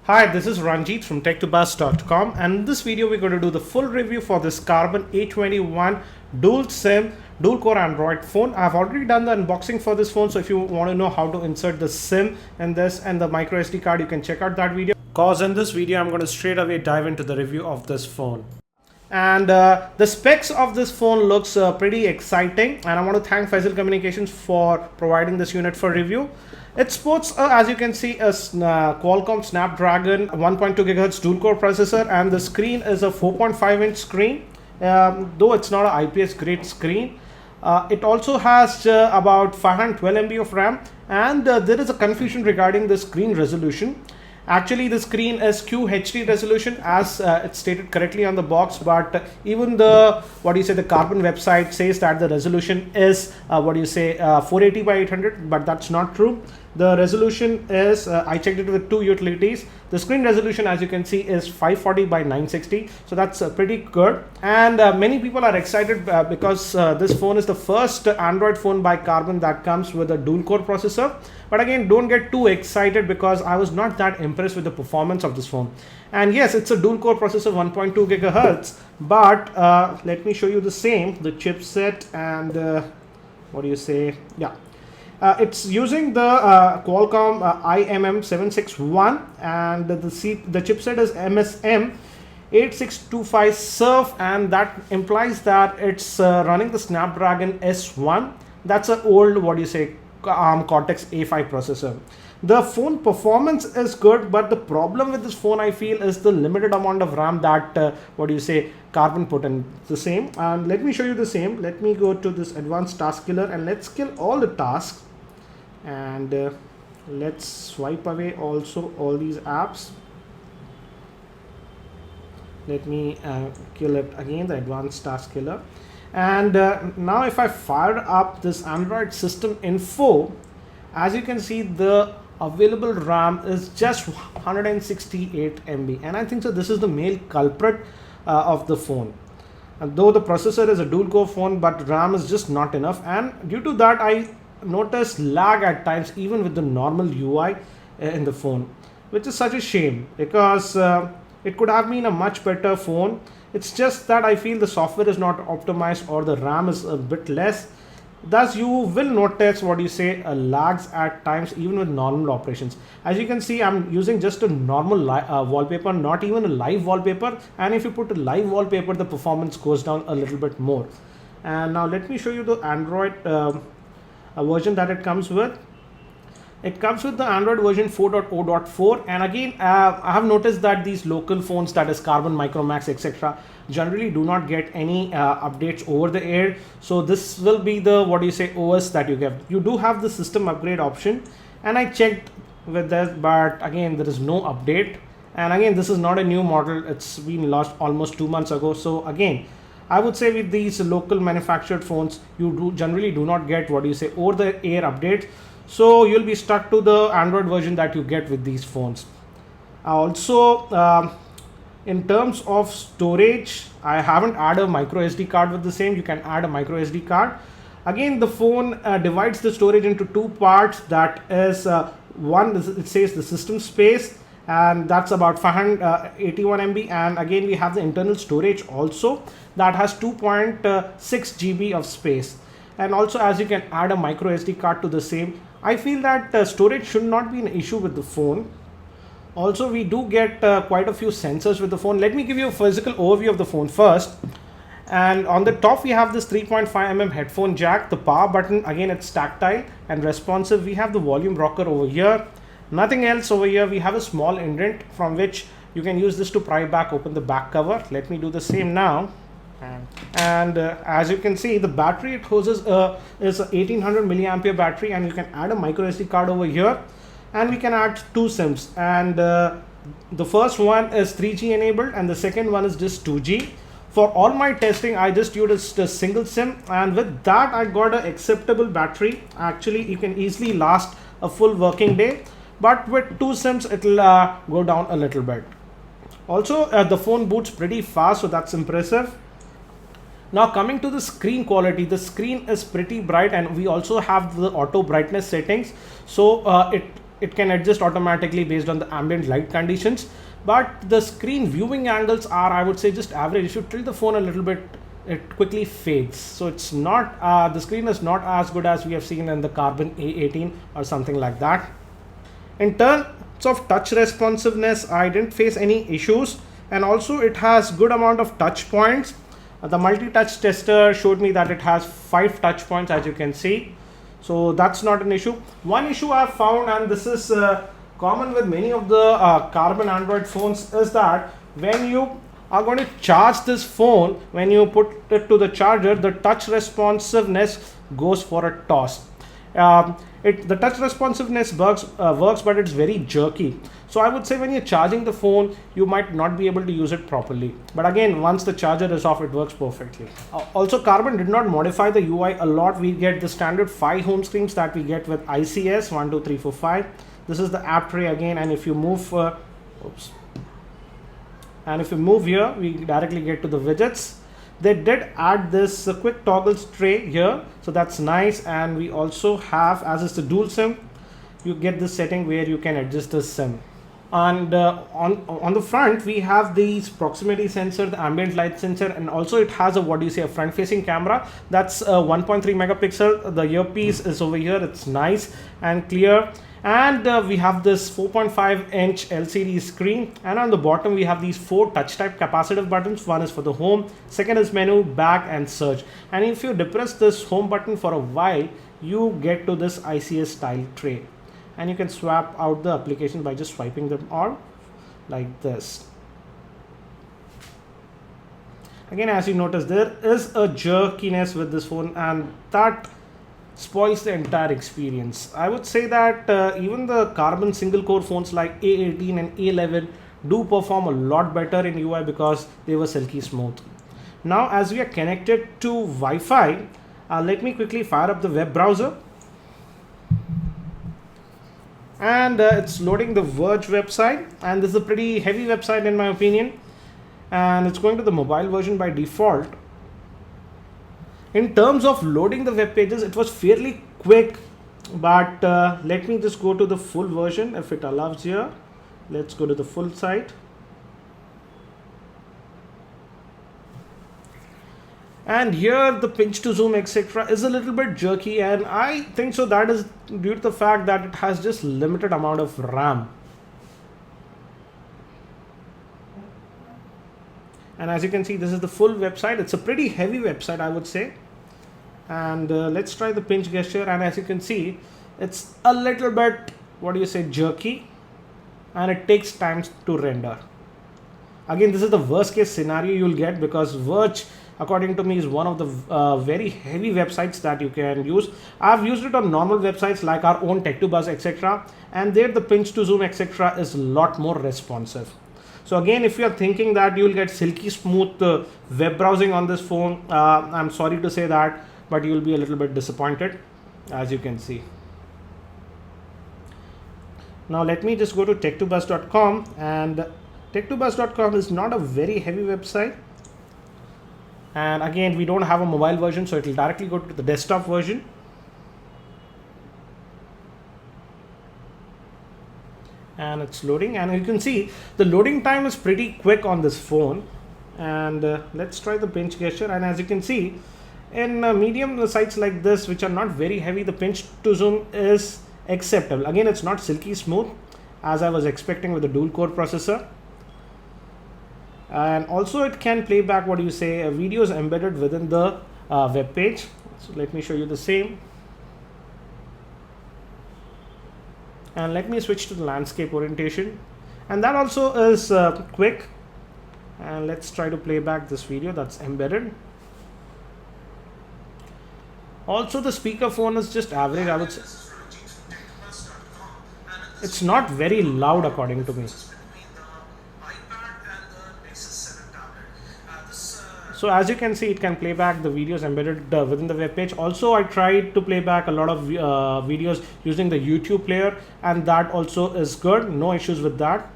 Hi, this is Ranjit from tech2buzz.com, and in this video we're going to do the full review for this Karbonn A21 dual SIM dual core Android phone. I've already done the unboxing for this phone, so if you want to know how to insert the SIM in this and the micro SD card, you can check out that video. Cause in this video I'm going to straight away dive into the review of this phone. And the specs of this phone looks pretty exciting, and I want to thank Faisal Communications for providing this unit for review. It sports, as you can see, a Qualcomm Snapdragon 1.2 GHz dual core processor, and the screen is a 4.5-inch screen, though it's not an IPS grade screen. It also has about 512 MB of RAM, and there is a confusion regarding the screen resolution. Actually, the screen is QHD resolution, as it's stated correctly on the box, but even the the Karbonn website says that the resolution is 480 by 800, but that's not true. The resolution is I checked it with two utilities. The screen resolution, as you can see, is 540 by 960, so that's pretty good. And many people are excited because this phone is the first Android phone by Karbonn that comes with a dual core processor. But again, don't get too excited because I was not that impressed with the performance of this phone. And yes, it's a dual core processor, 1.2 GHz, but let me show you the chipset and it's using the Qualcomm IMM761, and the chipset is MSM 8625 SURF, and that implies that it's running the Snapdragon S1. That's an old ARM Cortex A5 processor. The phone performance is good, but the problem with this phone, I feel, is the limited amount of RAM that Karbonn put in the same. And let me show you the same. Let me go to this advanced task killer and let's kill all the tasks, and let's swipe away also all these apps. Let me kill it again, the advanced task killer. And now if I fire up this Android system info, as you can see, the available RAM is just 168 MB, and I think so this is the main culprit of the phone. And though the processor is a dual core phone, but RAM is just not enough, and due to that I noticed lag at times even with the normal UI in the phone, which is such a shame because it could have been a much better phone. It's just that I feel the software is not optimized or the RAM is a bit less. Thus, you will notice lags at times even with normal operations. As you can see, I'm using just a normal wallpaper, not even a live wallpaper. And if you put a live wallpaper, the performance goes down a little bit more. And now let me show you the Android version that it comes with. It comes with the Android version 4.0.4, and again I have noticed that these local phones, that is Karbonn, Micromax, etc., generally do not get any updates over the air. So this will be the OS that you get. You do have the system upgrade option, and I checked with this, but again there is no update. And again, this is not a new model, it's been launched almost 2 months ago. So again, I would say with these local manufactured phones, you generally do not get over the air updates. So you'll be stuck to the Android version that you get with these phones. Also, in terms of storage, I haven't added a micro SD card with the same. You can add a micro SD card. Again, the phone divides the storage into two parts. That is one, it says the system space, and that's about 581 MB. And again, we have the internal storage also that has 2.6 GB of space. And also, as you can add a micro SD card to the same, I feel that storage should not be an issue with the phone. Also, we do get quite a few sensors with the phone. Let me give you a physical overview of the phone first. And on the top, we have this 3.5mm headphone jack. The power button, again, it's tactile and responsive. We have the volume rocker over here. Nothing else over here. We have a small indent from which you can use this to pry back open the back cover. Let me do the same now. And as you can see, the battery it hoses is a 1800 milliampere battery, and you can add a micro SD card over here, and we can add two SIMs. And the first one is 3G enabled, and the second one is just 2G. For all my testing, I just used a single SIM, and with that I got an acceptable battery. Actually, you can easily last a full working day, but with two SIMs it will go down a little bit. Also, the phone boots pretty fast, so that's impressive. Now coming to the screen quality, the screen is pretty bright, and we also have the auto brightness settings, so it it can adjust automatically based on the ambient light conditions, but the screen viewing angles are, I would say, just average. If you tilt the phone a little bit, it quickly fades. So it's not, the screen is not as good as we have seen in the Karbonn A18 or something like that. In terms of touch responsiveness, I didn't face any issues, and also it has good amount of touch points. The multi-touch tester showed me that it has 5 touch points, as you can see. So that's not an issue. One issue I've found, and this is common with many of the Karbonn Android phones, is that when you are going to charge this phone, when you put it to the charger, the touch responsiveness goes for a toss. The touch responsiveness works, but it's very jerky. So I would say when you're charging the phone, you might not be able to use it properly. But again, once the charger is off, it works perfectly. Also, Karbonn did not modify the UI a lot. We get the standard 5 home screens that we get with ICS 1, 2, 3, 4, 5. This is the app tray again, and if you move, here, we directly get to the widgets. They did add this quick toggles tray here, so that's nice. And we also have, as is the dual SIM, you get this setting where you can adjust the SIM. And on the front, we have these proximity sensor, the ambient light sensor, and also it has a front facing camera. That's 1.3 megapixel. The earpiece is over here. It's nice and clear. And we have this 4.5 inch LCD screen, and on the bottom we have these 4 touch type capacitive buttons. One is for the home, second is menu, back, and search. And if you depress this home button for a while, you get to this ICS style tray, and you can swap out the application by just swiping them all like this. Again, as you notice, there is a jerkiness with this phone, and that spoils the entire experience. I would say that even the Karbonn single core phones like A18 and A11 do perform a lot better in UI because they were silky smooth. Now, as we are connected to Wi-Fi, let me quickly fire up the web browser. And it's loading the Verge website, and this is a pretty heavy website in my opinion, and it's going to the mobile version by default. In terms of loading the web pages, it was fairly quick, but let me just go to the full version if it allows here. Let's go to the full site. And here the pinch to zoom etc. is a little bit jerky, and I think so that is due to the fact that it has just limited amount of RAM. And as you can see, this is the full website. It's a pretty heavy website, I would say. And let's try the pinch gesture, and as you can see, it's a little bit, jerky, and it takes time to render. Again, this is the worst case scenario you'll get, because Verge, according to me, is one of the very heavy websites that you can use. I've used it on normal websites like our own Tech2Buzz etc., and there the pinch to zoom etc. is a lot more responsive. So again, if you are thinking that you'll get silky smooth web browsing on this phone, I'm sorry to say that, but you will be a little bit disappointed, as you can see. Now let me just go to tech2buzz.com, and tech2buzz.com is not a very heavy website. And again, we don't have a mobile version, so it will directly go to the desktop version. And it's loading, and you can see the loading time is pretty quick on this phone. And let's try the pinch gesture, and as you can see, in medium sites like this, which are not very heavy, the pinch to zoom is acceptable. Again, it's not silky smooth as I was expecting with the dual core processor. And also it can play back videos embedded within the web page. So let me show you the same. And let me switch to the landscape orientation, and that also is quick. And let's try to play back this video that's embedded. Also, the speakerphone is just average, I would say. It's not very loud according to me. So as you can see, it can play back the videos embedded within the web page. Also, I tried to play back a lot of videos using the YouTube player, and that also is good. No issues with that.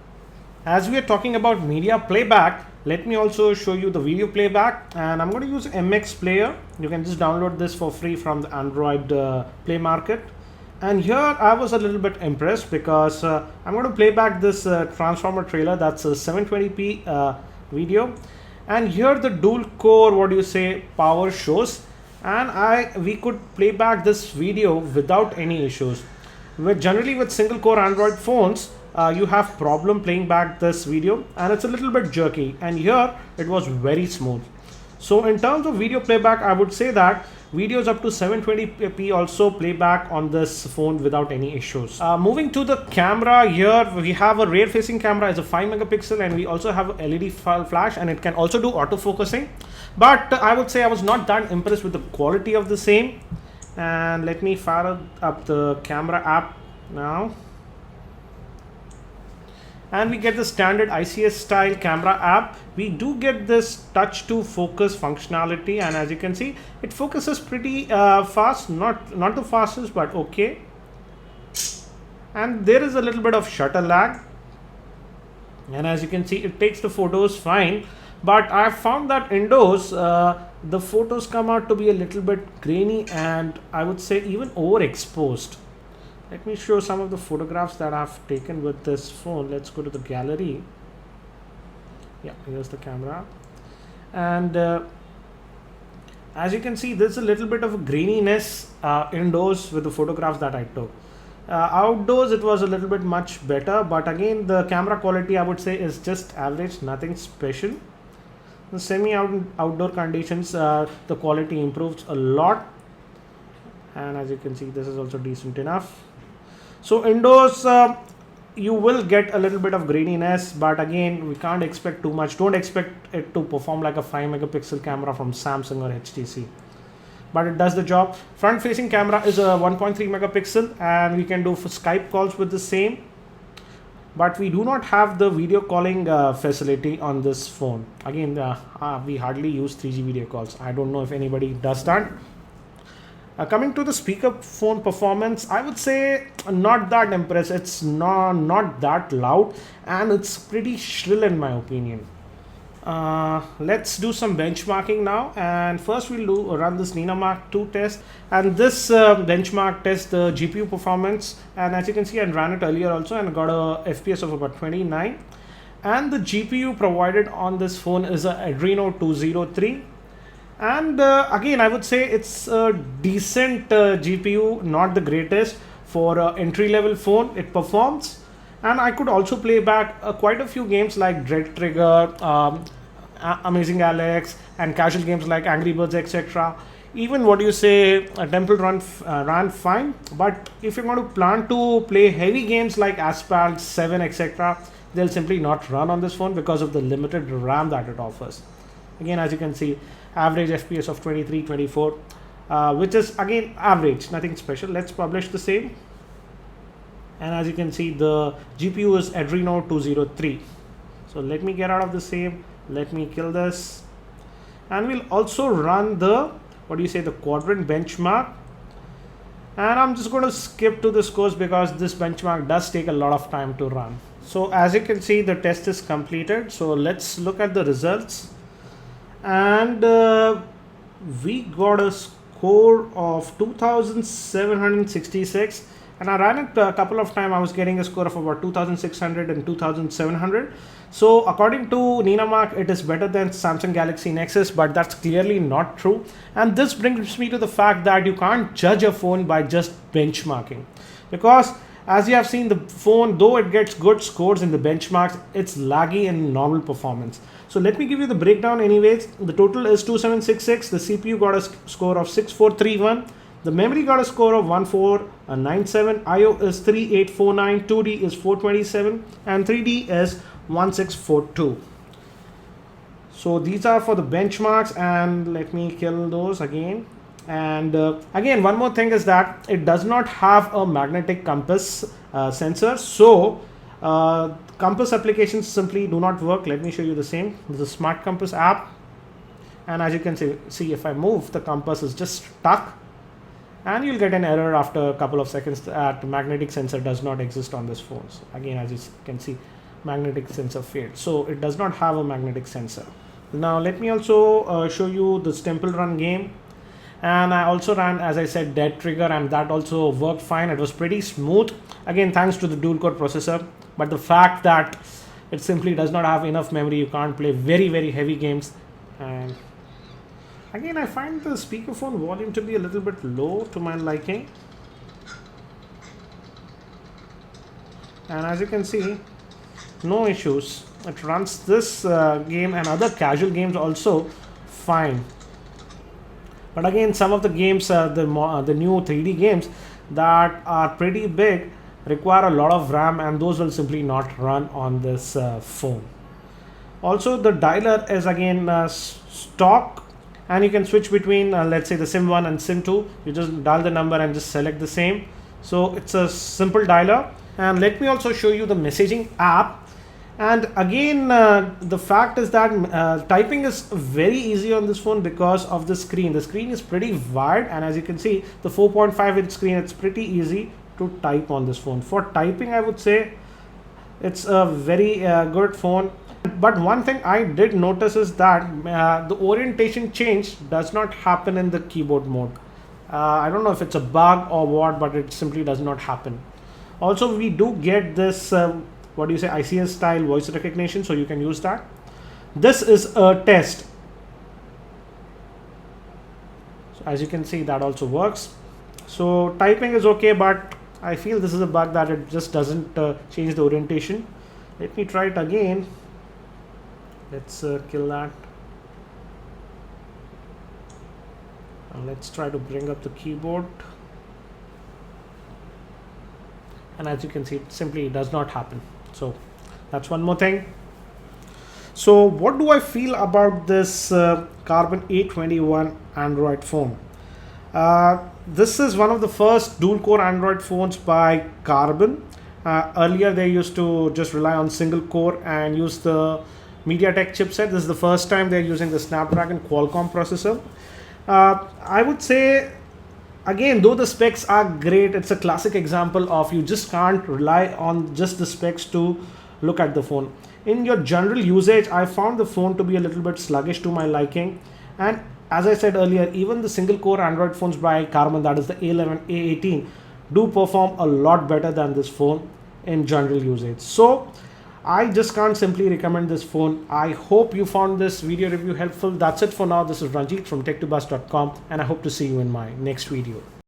As we are talking about media playback, let me also show you the video playback, and I'm going to use MX Player. You can just download this for free from the Android Play Market. And here I was a little bit impressed because I'm going to play back this Transformer trailer. That's a 720p video, and here the dual core, what do you say, power shows, and we could play back this video without any issues. Generally with single core Android phones, you have problem playing back this video and it's a little bit jerky, and here it was very smooth. So in terms of video playback, I would say that videos up to 720p also play back on this phone without any issues. Moving to the camera, here we have a rear facing camera, is a 5 megapixel, and we also have LED flash, and it can also do autofocusing. But I would say I was not that impressed with the quality of the same. And let me fire up the camera app now. And we get the standard ICS style camera app. We do get this touch to focus functionality, and as you can see, it focuses pretty fast, not the fastest, but okay. And there is a little bit of shutter lag, and as you can see, it takes the photos fine, but I found that indoors the photos come out to be a little bit grainy, and I would say even overexposed. Let me show some of the photographs that I've taken with this phone. Let's go to the gallery. Yeah, here's the camera. And as you can see, there's a little bit of a graininess indoors with the photographs that I took. Outdoors, it was a little bit much better. But again, the camera quality, I would say, is just average, nothing special. The semi-outdoor conditions, the quality improves a lot. And as you can see, this is also decent enough. So indoors, you will get a little bit of graininess, but again, we can't expect too much. Don't expect it to perform like a 5 megapixel camera from Samsung or HTC, but it does the job. Front facing camera is a 1.3 megapixel, and we can do for Skype calls with the same, but we do not have the video calling facility on this phone. Again, we hardly use 3G video calls. I don't know if anybody does that. Coming to the speakerphone performance, I would say not that impressed. It's not that loud, and it's pretty shrill in my opinion. Let's do some benchmarking now, and first we'll run this Nina Mark 2 test, and this benchmark tests the GPU performance, and as you can see, I ran it earlier also and got a FPS of about 29, and the GPU provided on this phone is a Adreno 203. And again, I would say it's a decent GPU, not the greatest for an entry-level phone. It performs, and I could also play back quite a few games like Dread Trigger, Amazing Alex, and casual games like Angry Birds, etc. Even what you say, Temple Run ran fine. But if you're going to plan to play heavy games like Asphalt 7, etc., they'll simply not run on this phone because of the limited RAM that it offers. Again, as you can see, average FPS of 23, 24, which is again average, nothing special. Let's publish the same. And as you can see, the GPU is Adreno 203. So let me get out of the same. Let me kill this. And we'll also run the, the quadrant benchmark. And I'm just going to skip to the scores because this benchmark does take a lot of time to run. So as you can see, the test is completed. So let's look at the results. And we got a score of 2766, and I ran it a couple of times. I was getting a score of about 2600 and 2700. So according to Nina Mark, it is better than Samsung Galaxy Nexus, but that's clearly not true. And this brings me to the fact that you can't judge a phone by just benchmarking, because as you have seen, the phone, though it gets good scores in the benchmarks, it's laggy in normal performance. So let me give you the breakdown anyways. The total is 2766. The CPU got a score of 6431. The memory got a score of 1497. IO is 3849. 2D is 427. And 3D is 1642. So these are for the benchmarks, and let me kill those again. And again, one more thing is that it does not have a magnetic compass sensor. So compass applications simply do not work. Let me show you the same. This is a smart compass app, and as you can see, if I move, the compass is just stuck, and you'll get an error after a couple of seconds that magnetic sensor does not exist on this phone. So again, as you can see, magnetic sensor failed. So it does not have a magnetic sensor. Now let me also show you this Temple Run game. and I also ran, as I said, dead trigger, and that also worked fine. It was pretty smooth, again thanks to the dual core processor, but the fact that it simply does not have enough memory, you can't play very heavy games. And again, I find the speakerphone volume to be a little bit low to my liking, and as you can see, no issues. It runs this game and other casual games also fine. But again, some of the games, the new 3D games that are pretty big require a lot of RAM, and those will simply not run on this phone. Also, the dialer is again stock, and you can switch between let's say the SIM 1 and SIM 2. You just dial the number and just select the same. So it's a simple dialer. And let me also show you the messaging app. And again, the fact is that typing is very easy on this phone because of the screen. The screen is pretty wide, and as you can see, the 4.5 inch screen, it's pretty easy to type on this phone. For typing, I would say it's a very good phone. But one thing I did notice is that the orientation change does not happen in the keyboard mode. I don't know if it's a bug or what, but it simply does not happen. Also, we do get this ICS style voice recognition, so you can use that. This is a test. So as you can see, that also works. So typing is okay, but I feel this is a bug that it just doesn't change the orientation. Let me try it again. Let's kill that. And let's try to bring up the keyboard. And as you can see, it simply does not happen. So that's one more thing. So what do I feel about this Karbonn A21 Android phone? This is one of the first dual core Android phones by Karbonn. Earlier they used to just rely on single core and use the MediaTek chipset. This is the first time they're using the Snapdragon Qualcomm processor. I would say, again, though the specs are great, it's a classic example of you just can't rely on just the specs to look at the phone. In your general usage, I found the phone to be a little bit sluggish to my liking. And as I said earlier, even the single core Android phones by Karbonn, that is the A11, A18, do perform a lot better than this phone in general usage. So I just can't simply recommend this phone. I hope you found this video review helpful. That's it for now. This is Ranjit from tech2buzz.com, and I hope to see you in my next video.